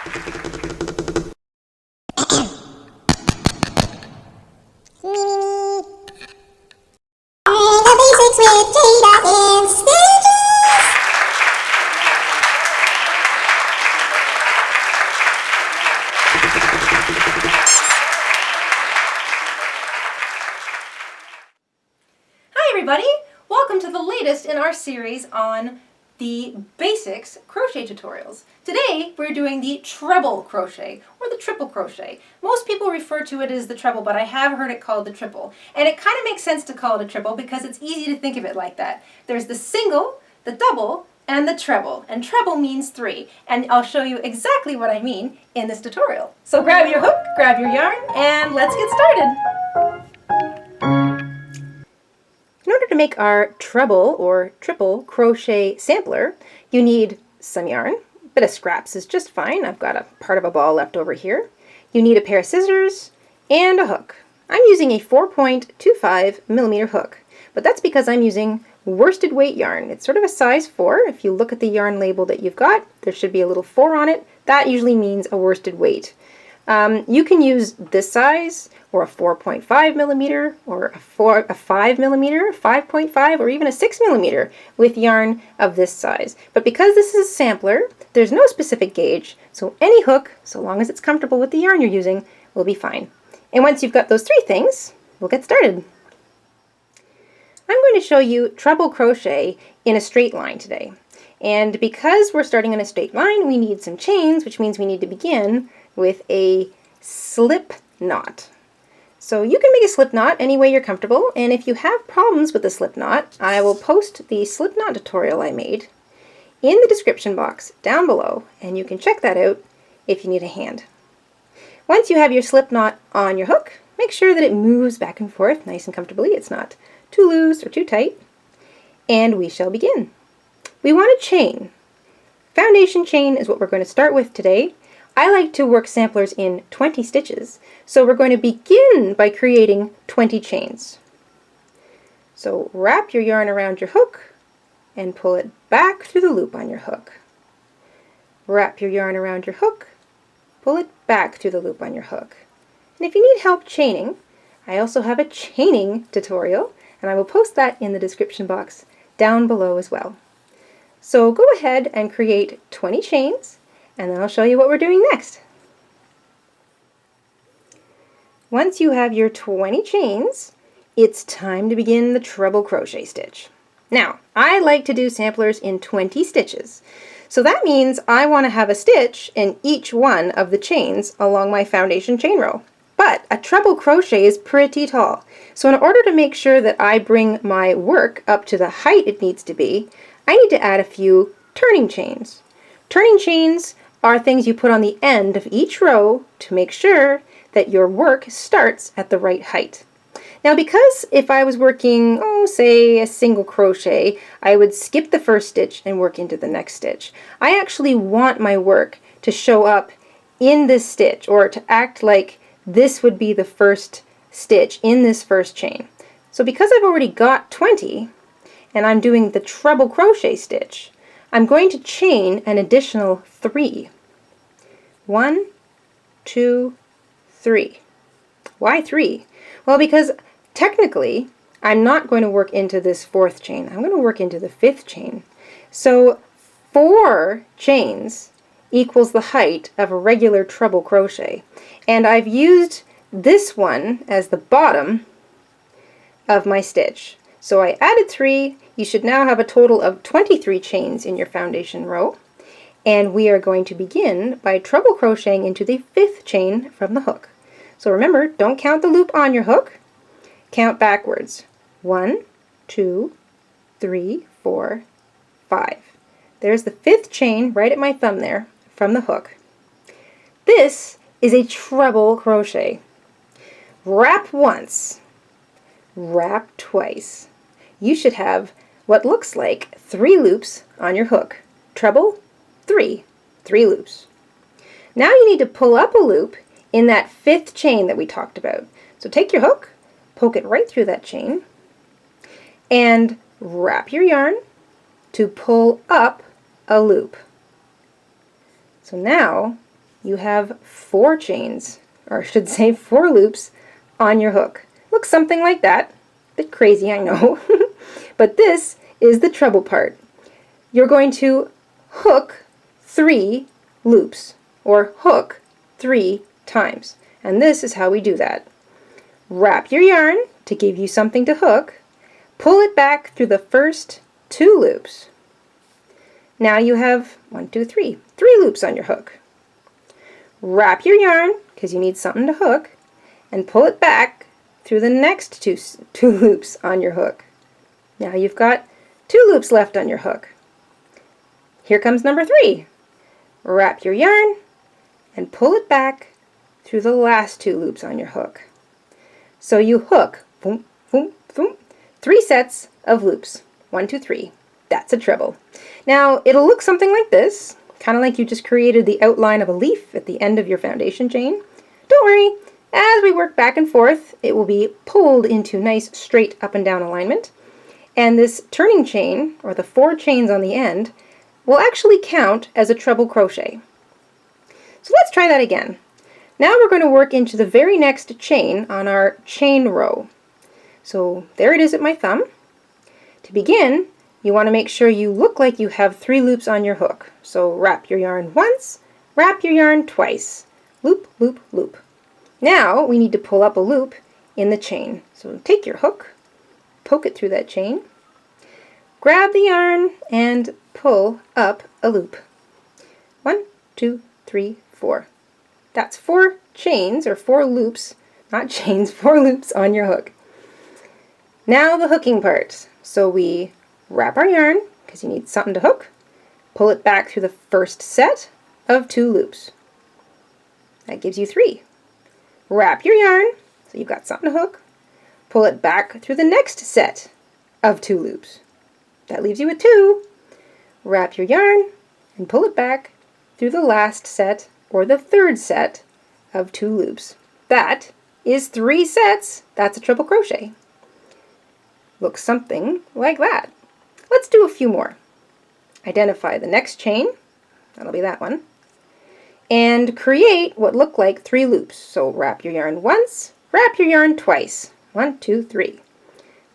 The basics with Jayda InStitches. Hi everybody! Welcome to the latest in our series on the basics crochet tutorials. Today we're doing the treble crochet or the triple crochet. Most people refer to it as the treble, but I have heard it called the triple. And it kind of makes sense to call it a triple because it's easy to think of it like that. There's the single, the double, and the treble. And treble means 3. And I'll show you exactly what I mean in this tutorial. So grab your hook, grab your yarn, and let's get started. In order to make our treble or triple crochet sampler, you need some yarn. A bit of scraps is just fine. I've got a part of a ball left over here. You need a pair of scissors and a hook. I'm using a 4.25mm hook, but that's because I'm using worsted weight yarn. It's sort of a size 4. If you look at the yarn label that you've got, there should be a little 4 on it. That usually means a worsted weight. You can use this size, or a 4.5mm, or a 5mm, 5.5, or even a 6mm with yarn of this size. But because this is a sampler, there's no specific gauge, so any hook, so long as it's comfortable with the yarn you're using, will be fine. And once you've got those 3 things, we'll get started. I'm going to show you treble crochet in a straight line today. And because we're starting in a straight line, we need some chains, which means we need to begin with a slip knot. So you can make a slip knot any way you're comfortable, and if you have problems with the slip knot, I will post the slip knot tutorial I made in the description box down below, and you can check that out if you need a hand. Once you have your slip knot on your hook, make sure that it moves back and forth nice and comfortably. It's not too loose or too tight, and we shall begin. We want a chain. Foundation chain is what we're going to start with today. I like to work samplers in 20 stitches, so we're going to begin by creating 20 chains. So wrap your yarn around your hook and pull it back through the loop on your hook. Wrap your yarn around your hook, pull it back through the loop on your hook. And if you need help chaining, I also have a chaining tutorial, and I will post that in the description box down below as well. So go ahead and create 20 chains, and then I'll show you what we're doing next. Once you have your 20 chains, it's time to begin the treble crochet stitch. Now, I like to do samplers in 20 stitches. So that means I want to have a stitch in each one of the chains along my foundation chain row. But a treble crochet is pretty tall. So in order to make sure that I bring my work up to the height it needs to be, I need to add a few turning chains. Turning chains are things you put on the end of each row to make sure that your work starts at the right height. Now, because if I was working, say a single crochet, I would skip the first stitch and work into the next stitch. I actually want my work to show up in this stitch, or to act like this would be the first stitch in this first chain. So because I've already got 20, and I'm doing the treble crochet stitch, I'm going to chain an additional 3. 1, 2, 3. Why 3? Well, because technically I'm not going to work into this 4th chain. I'm going to work into the 5th chain. So 4 chains equals the height of a regular treble crochet. And I've used this one as the bottom of my stitch. So I added 3. You should now have a total of 23 chains in your foundation row. And we are going to begin by treble crocheting into the 5th chain from the hook. So remember, don't count the loop on your hook. Count backwards. 1, 2, 3, 4, 5. There's the 5th chain right at my thumb there from the hook. This is a treble crochet. Wrap once, wrap twice. You should have what looks like 3 loops on your hook. Treble, 3 loops. Now you need to pull up a loop in that 5th chain that we talked about. So take your hook, poke it right through that chain, and wrap your yarn to pull up a loop. So now you have 4 chains, or I should say 4 loops on your hook. Looks something like that. A bit crazy, I know. But this is the treble part. You're going to hook 3 loops, or hook 3 times. And this is how we do that. Wrap your yarn to give you something to hook. Pull it back through the first 2 loops. Now you have 3 loops on your hook. Wrap your yarn, because you need something to hook, and pull it back through the next two loops on your hook. Now you've got 2 loops left on your hook. Here comes number 3. Wrap your yarn and pull it back through the last 2 loops on your hook. So you hook, boom, boom, boom, 3 sets of loops. 1, 2, 3. That's a treble. Now it'll look something like this, kind of like you just created the outline of a leaf at the end of your foundation chain. Don't worry, as we work back and forth, it will be pulled into nice straight up and down alignment. And this turning chain, or the 4 chains on the end, will actually count as a treble crochet. So let's try that again. Now we're going to work into the very next chain on our chain row. So there it is at my thumb. To begin, you want to make sure you look like you have 3 loops on your hook. So wrap your yarn once, wrap your yarn twice. Loop, loop, loop. Now we need to pull up a loop in the chain. So take your hook, poke it through that chain, grab the yarn, and pull up a loop. 1, 2, 3, 4. That's 4 chains, or 4 loops, not chains, 4 loops on your hook. Now the hooking part. So we wrap our yarn, because you need something to hook, pull it back through the first set of 2 loops. That gives you 3. Wrap your yarn, so you've got something to hook, pull it back through the next set of 2 loops. That leaves you with 2. Wrap your yarn and pull it back through the last set, or the third set of 2 loops. That is 3 sets. That's a treble crochet. Looks something like that. Let's do a few more. Identify the next chain, that'll be that one, and create what look like 3 loops. So wrap your yarn once, wrap your yarn twice. 1, 2, 3.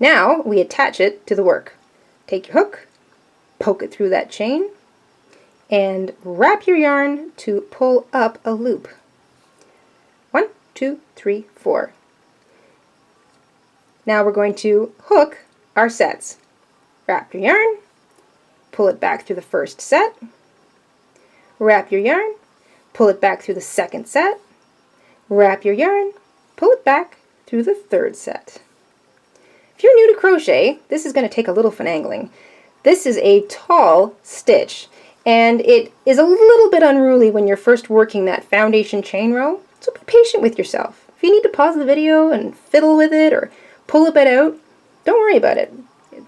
Now we attach it to the work. Take your hook, poke it through that chain, and wrap your yarn to pull up a loop. 1, 2, 3, 4. Now we're going to hook our sets. Wrap your yarn, pull it back through the first set, wrap your yarn, pull it back through the second set, wrap your yarn, pull it back through the third set. If you're new to crochet, this is going to take a little finagling. This is a tall stitch, and it is a little bit unruly when you're first working that foundation chain row, so be patient with yourself. If you need to pause the video and fiddle with it or pull a bit out, don't worry about it.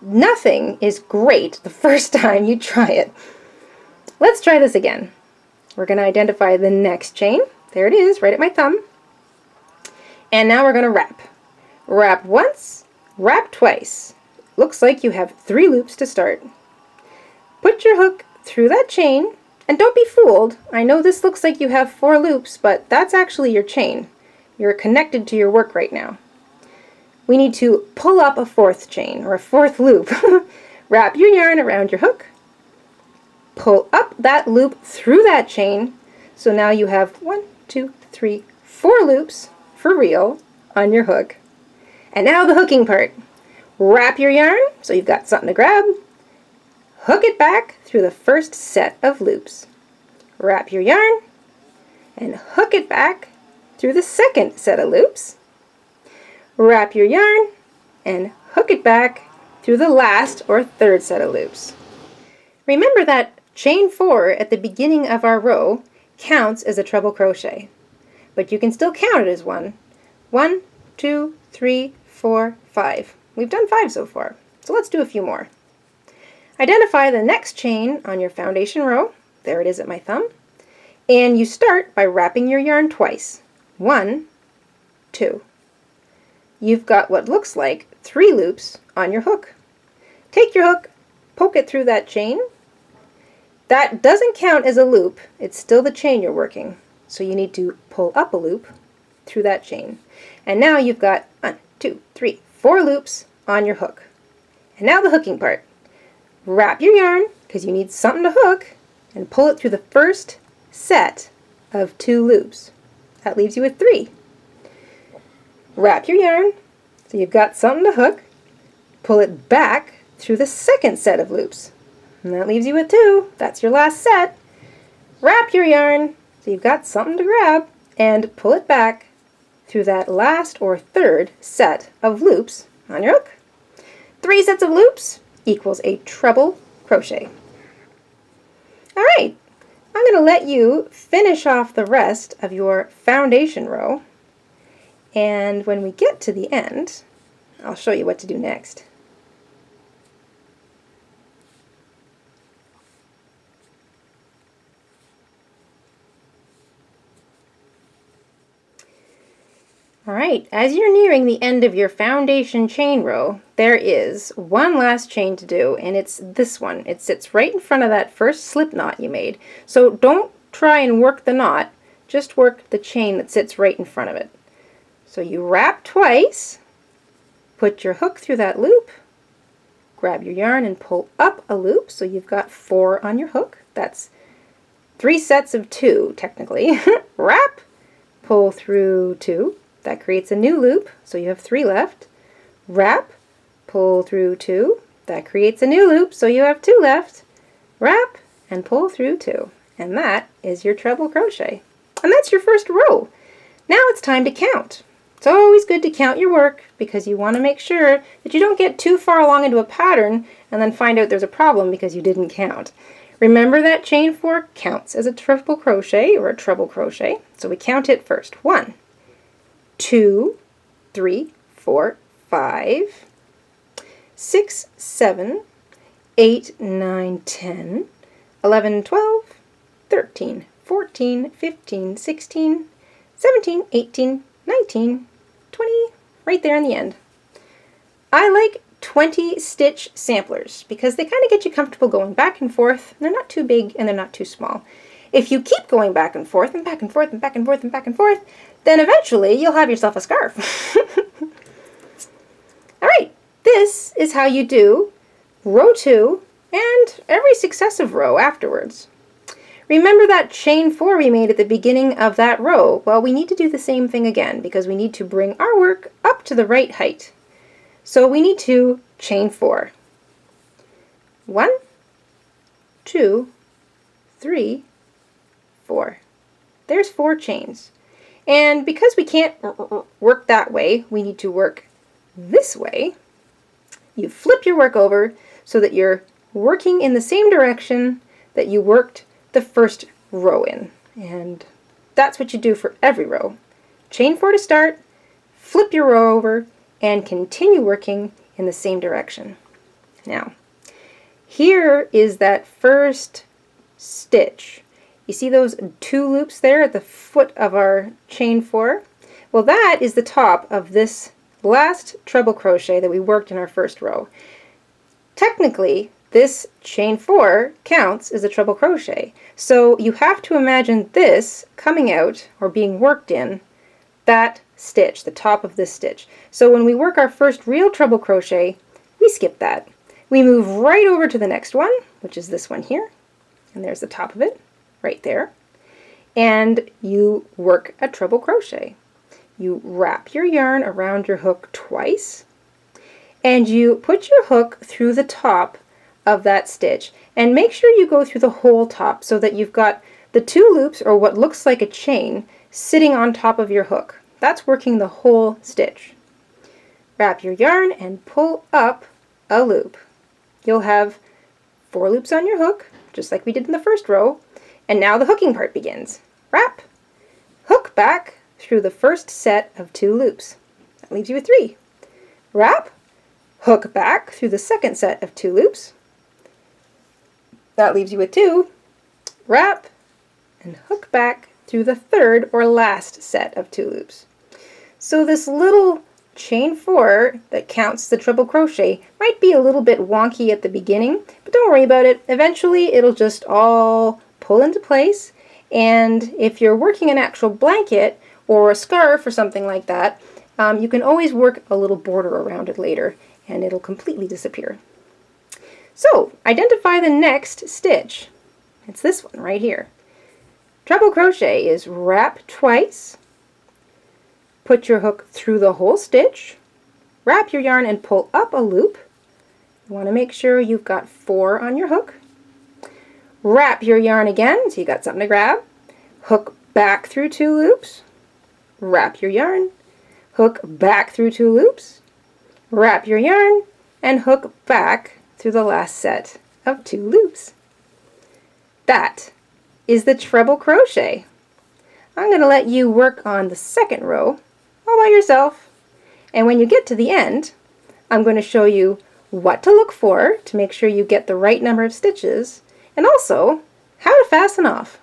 Nothing is great the first time you try it. Let's try this again. We're going to identify the next chain. There it is, right at my thumb. And now we're going to wrap. Wrap once, wrap twice. Looks like you have 3 loops to start. Put your hook through that chain, and don't be fooled. I know this looks like you have 4 loops, but that's actually your chain. You're connected to your work right now. We need to pull up a 4th chain, or a 4th loop. Wrap your yarn around your hook, pull up that loop through that chain, so now you have 1, 2, 3, 4 loops for real on your hook. And now the hooking part. Wrap your yarn so you've got something to grab, hook it back through the first set of loops. Wrap your yarn and hook it back through the second set of loops. Wrap your yarn and hook it back through the last or third set of loops. Remember that chain 4 at the beginning of our row counts as a treble crochet, but you can still count it as one. 1, 2, 3, 4, 5. We've done 5 so far, so let's do a few more. Identify the next chain on your foundation row. There it is at my thumb. And you start by wrapping your yarn twice. 1, 2. You've got what looks like 3 loops on your hook. Take your hook, poke it through that chain. That doesn't count as a loop. It's still the chain you're working. So you need to pull up a loop through that chain. And now you've got 1, 2, 3, 4 loops on your hook. And now the hooking part. Wrap your yarn, because you need something to hook, and pull it through the first set of 2 loops. That leaves you with 3. Wrap your yarn, so you've got something to hook, pull it back through the second set of loops. And that leaves you with 2. That's your last set. Wrap your yarn, so you've got something to grab, and pull it back through that last or third set of loops on your hook. 3 sets of loops equals a treble crochet. All right, I'm going to let you finish off the rest of your foundation row, and when we get to the end, I'll show you what to do next. Alright, as you're nearing the end of your foundation chain row, there is one last chain to do, and it's this one. It sits right in front of that first slip knot you made. So don't try and work the knot, just work the chain that sits right in front of it. So you wrap twice, put your hook through that loop, grab your yarn and pull up a loop, so you've got 4 on your hook. That's 3 sets of 2, technically. Wrap, pull through 2. That creates a new loop, so you have 3 left. Wrap, pull through 2. That creates a new loop, so you have 2 left. Wrap, and pull through 2. And that is your treble crochet. And that's your first row. Now it's time to count. It's always good to count your work because you want to make sure that you don't get too far along into a pattern and then find out there's a problem because you didn't count. Remember that chain 4 counts as a triple crochet or a treble crochet, so we count it first. 1, 2, 3, 4, 5, 6, 7, 8, 9, 10, 11, 12, 13, 14, 15, 16, 17, 18, 19, 20, right there in the end. I like 20 stitch samplers because they kind of get you comfortable going back and forth. They're not too big and they're not too small. If you keep going back and forth and back and forth and back and forth and back and forth, then eventually you'll have yourself a scarf. Alright, this is how you do row 2 and every successive row afterwards. Remember that chain 4 we made at the beginning of that row? Well, we need to do the same thing again because we need to bring our work up to the right height. So we need to chain 4. 1, 2, 3, 4. There's 4 chains. And because we can't work that way, we need to work this way. You flip your work over so that you're working in the same direction that you worked the first row in. And that's what you do for every row. Chain 4 to start, flip your row over, and continue working in the same direction. Now, here is that first stitch. You see those 2 loops there at the foot of our chain 4? Well, that is the top of this last treble crochet that we worked in our first row. Technically, this chain 4 counts as a treble crochet. So you have to imagine this coming out or being worked in that stitch, the top of this stitch. So when we work our first real treble crochet, we skip that. We move right over to the next one, which is this one here. And there's the top of it, right there. And you work a treble crochet. You wrap your yarn around your hook twice, and you put your hook through the top of that stitch. And make sure you go through the whole top so that you've got the 2 loops, or what looks like a chain, sitting on top of your hook. That's working the whole stitch. Wrap your yarn and pull up a loop. You'll have 4 loops on your hook, just like we did in the first row, and now the hooking part begins. Wrap, hook back through the first set of 2 loops. That leaves you with 3. Wrap, hook back through the second set of 2 loops. That leaves you with 2. Wrap, and hook back through the third or last set of 2 loops. So this little chain 4 that counts the treble crochet might be a little bit wonky at the beginning, but don't worry about it. Eventually it'll just all pull into place And if you're working an actual blanket or a scarf or something like that, you can always work a little border around it later and it'll completely disappear. So, identify the next stitch. It's this one right here. Treble crochet is wrap twice, put your hook through the whole stitch, wrap your yarn and pull up a loop. You want to make sure you've got 4 on your hook. Wrap your yarn again, so you got something to grab. Hook back through 2 loops. Wrap your yarn. Hook back through 2 loops. Wrap your yarn and hook back through the last set of 2 loops. That is the treble crochet. I'm going to let you work on the second row all by yourself. And when you get to the end, I'm going to show you what to look for to make sure you get the right number of stitches, and also how to fasten off.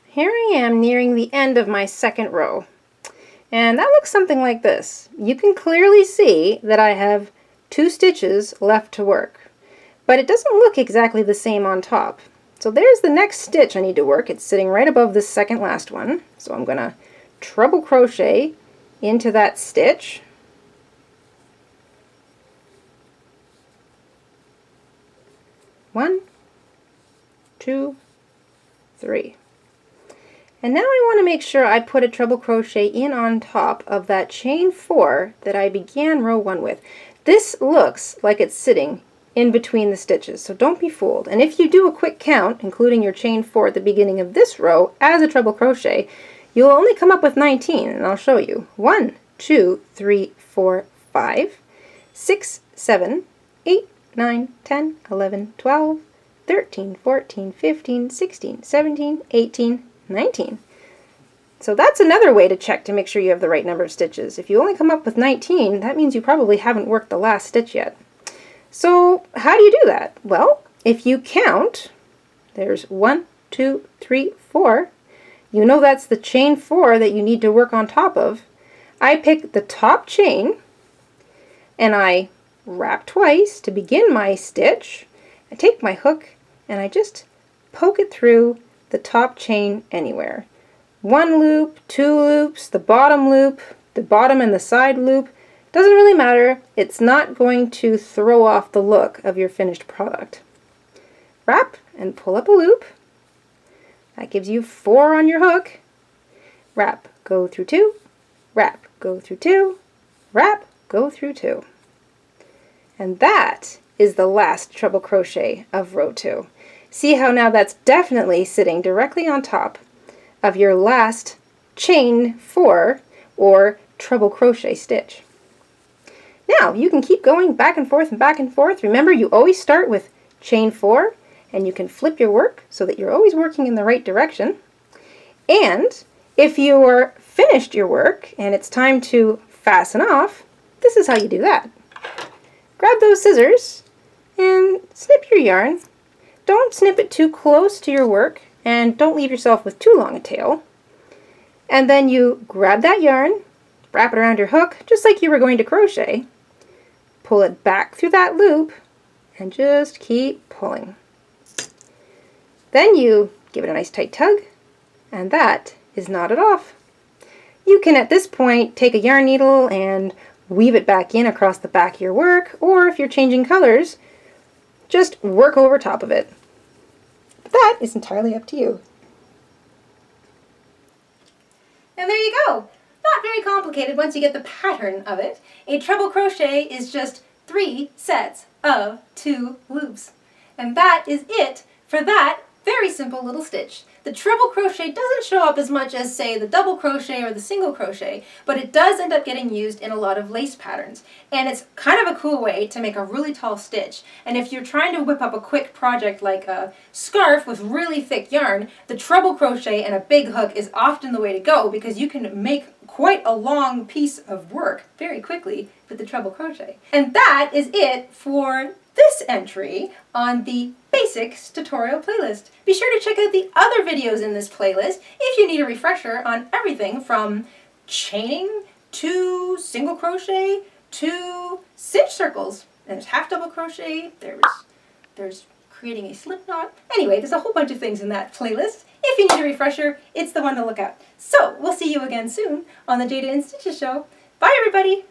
Here I am nearing the end of my second row, and that looks something like this. You can clearly see that I have 2 stitches left to work, but it doesn't look exactly the same on top. So there's the next stitch I need to work. It's sitting right above this second last one. So I'm going to treble crochet into that stitch. One, 2, 3. And now I want to make sure I put a treble crochet in on top of that chain 4 that I began row 1 with. This looks like it's sitting in between the stitches, so don't be fooled. And if you do a quick count, including your chain 4 at the beginning of this row as a treble crochet, you'll only come up with 19, and I'll show you. 1, 2, 3, 4, 5, 6, 7, 8, 9, 10, 11, 12, 13, 14, 15, 16, 17, 18, 19. So that's another way to check to make sure you have the right number of stitches. If you only come up with 19, that means you probably haven't worked the last stitch yet. So how do you do that? Well, if you count, there's 1, 2, 3, 4. You know that's the chain 4 that you need to work on top of. I pick the top chain and I wrap twice to begin my stitch. I take my hook and I just poke it through the top chain anywhere. 1 loop, 2 loops, the bottom loop, the bottom and the side loop. Doesn't really matter. It's not going to throw off the look of your finished product. Wrap and pull up a loop. That gives you 4 on your hook. Wrap, go through 2, wrap, go through 2, wrap, go through 2. And that is the last treble crochet of row 2. See how now that's definitely sitting directly on top of your last chain 4 or treble crochet stitch. Now you can keep going back and forth and back and forth. Remember, you always start with chain 4 and you can flip your work so that you're always working in the right direction. And if you're finished your work and it's time to fasten off, this is how you do that. Grab those scissors and snip your yarn. Don't snip it too close to your work and don't leave yourself with too long a tail. And then you grab that yarn, wrap it around your hook just like you were going to crochet, pull it back through that loop and just keep pulling. Then you give it a nice tight tug and that is knotted off. You can at this point take a yarn needle and weave it back in across the back of your work, or if you're changing colors, just work over top of it. But that is entirely up to you. And there you go. Not very complicated once you get the pattern of it. A treble crochet is just 3 sets of 2 loops. And that is it for that very simple little stitch. The treble crochet doesn't show up as much as, say, the double crochet or the single crochet, but it does end up getting used in a lot of lace patterns. And it's kind of a cool way to make a really tall stitch. And if you're trying to whip up a quick project like a scarf with really thick yarn, the treble crochet and a big hook is often the way to go because you can make quite a long piece of work very quickly with the treble crochet. And that is it for this entry on the Basics tutorial playlist. Be sure to check out the other videos in this playlist if you need a refresher on everything from chaining to single crochet 2 cinch circles. And there's half double crochet, there's creating a slip knot. Anyway, there's a whole bunch of things in that playlist. If you need a refresher, it's the one to look at. So, we'll see you again soon on the Jayda InStitches show. Bye, everybody!